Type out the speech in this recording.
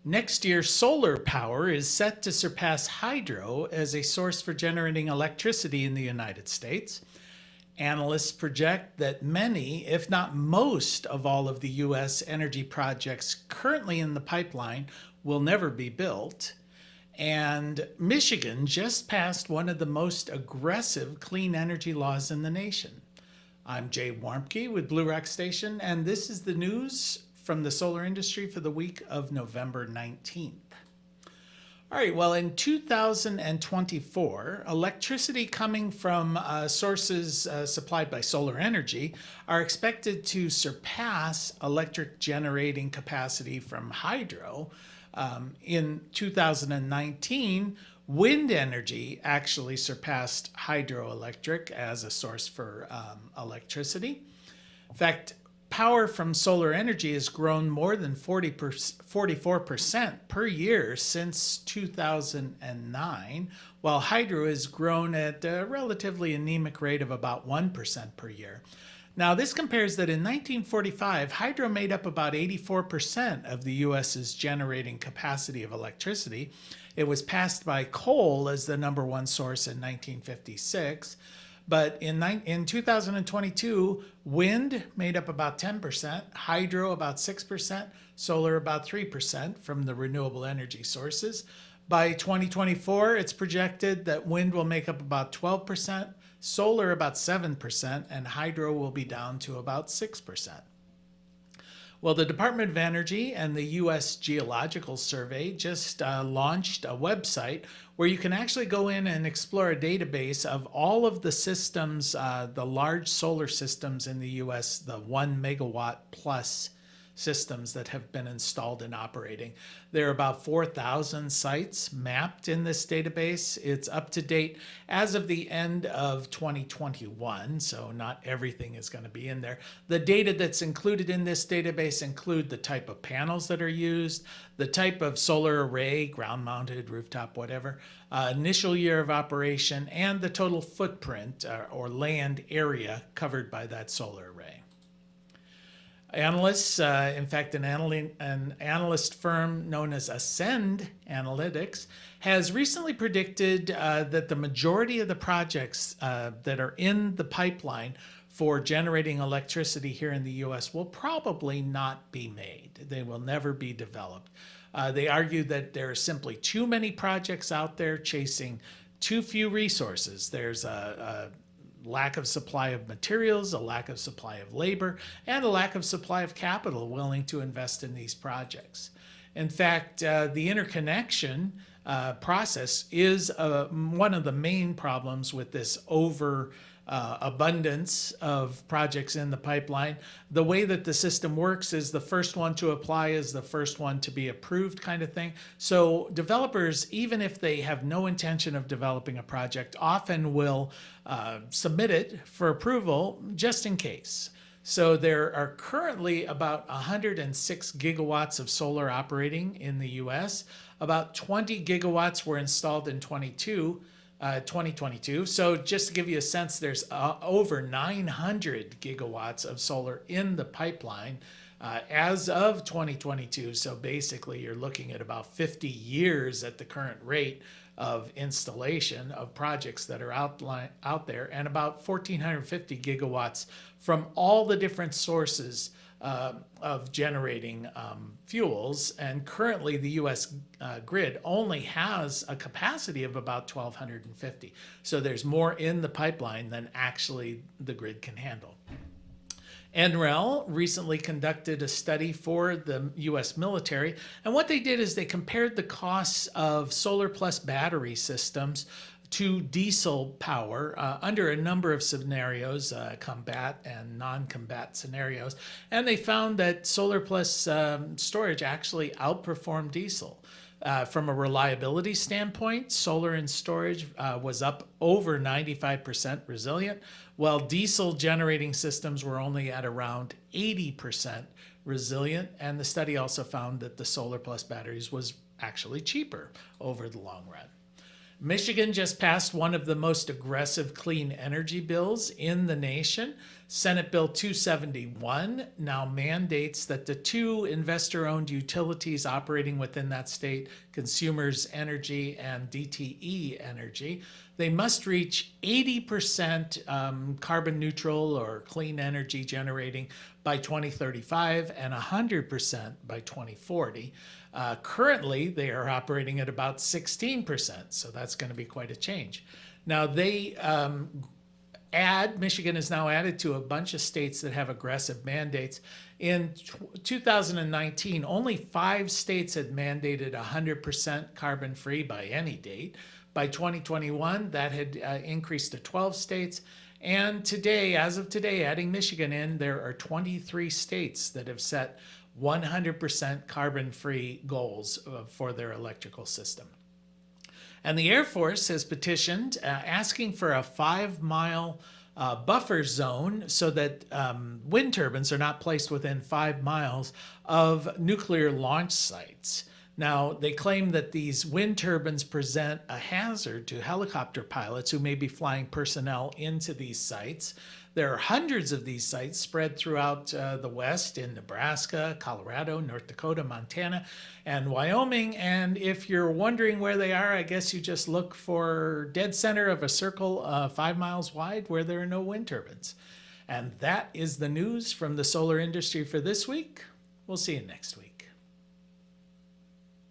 Next year, solar power is set to surpass hydro as a source for generating electricity in the United States. Analysts project that many, if not most, of all of the U.S. energy projects currently in the pipeline will never be built. And Michigan just passed one of the most aggressive clean energy laws in the nation. I'm Jay Warmke with Blue Rock Station, and this is the news from the solar industry for the week of November 19th. All right, well, in 2024, electricity coming from sources supplied by solar energy are expected to surpass electric generating capacity from hydro. In 2019, wind energy actually surpassed hydroelectric as a source for electricity. In fact, power from solar energy has grown more than 44% per year since 2009, while hydro has grown at a relatively anemic rate of about 1% per year. Now, this compares that in 1945, hydro made up about 84% of the US's generating capacity of electricity. It was passed by coal as the number one source in 1956. But in 2022, wind made up about 10%, hydro about 6%, solar about 3% from the renewable energy sources. By 2024, it's projected that wind will make up about 12%, solar about 7%, and hydro will be down to about 6%. Well, the Department of Energy and the U.S. Geological Survey just launched a website where you can actually go in and explore a database of all of the systems, the large solar systems in the U.S., the 1 megawatt plus systems that have been installed and operating. There are about 4,000 sites mapped in this database. It's up to date as of the end of 2021, so not everything is going to be in there. The data that's included in this database include the type of panels that are used, the type of solar array, ground-mounted, rooftop, whatever, initial year of operation, and the total footprint or land area covered by that solar array. Analysts, in fact, an analyst firm known as Ascend Analytics has recently predicted that the majority of the projects that are in the pipeline for generating electricity here in the U.S. will probably not be made. They will never be developed. They argue that there are simply too many projects out there chasing too few resources. There's a lack of supply of materials, a lack of supply of labor, and a lack of supply of capital willing to invest in these projects. In fact, the interconnection process is one of the main problems with this abundance of projects in the pipeline. The way that the system works is the first one to apply is the first one to be approved kind of thing. So developers, even if they have no intention of developing a project, often will submit it for approval just in case. So there are currently about 106 gigawatts of solar operating in the US. About 20 gigawatts were installed in 2022. So just to give you a sense, there's over 900 gigawatts of solar in the pipeline as of 2022. So basically you're looking at about 50 years at the current rate of installation of projects that are out there, and about 1,450 gigawatts from all the different sources of generating fuels. And currently the U.S. grid only has a capacity of about 1,250. So there's more in the pipeline than actually the grid can handle. NREL recently conducted a study for the U.S. military, and what they did is they compared the costs of solar plus battery systems to diesel power under a number of scenarios, combat and non-combat scenarios, and they found that solar plus storage actually outperformed diesel. From a reliability standpoint, solar and storage was up over 95% resilient, while diesel generating systems were only at around 80% resilient. And the study also found that the solar plus batteries was actually cheaper over the long run. Michigan just passed one of the most aggressive clean energy bills in the nation. Senate Bill 271 now mandates that the two investor-owned utilities operating within that state, Consumers Energy and DTE Energy, they must reach 80% carbon neutral or clean energy generating by 2035 and 100% by 2040. Currently, they are operating at about 16%, so that's going to be quite a change. Now, Michigan is now added to a bunch of states that have aggressive mandates. In 2019, only 5 states had mandated 100% carbon free by any date. By 2021, that had increased to 12 states. And today, as of today, adding Michigan in, there are 23 states that have set 100% carbon-free goals for their electrical system. And the Air Force has petitioned asking for a 5-mile buffer zone so that wind turbines are not placed within 5 miles of nuclear launch sites. Now, they claim that these wind turbines present a hazard to helicopter pilots who may be flying personnel into these sites. There are hundreds of these sites spread throughout the West in Nebraska, Colorado, North Dakota, Montana, and Wyoming. And if you're wondering where they are, I guess you just look for dead center of a circle 5 miles wide where there are no wind turbines. And that is the news from the solar industry for this week. We'll see you next week.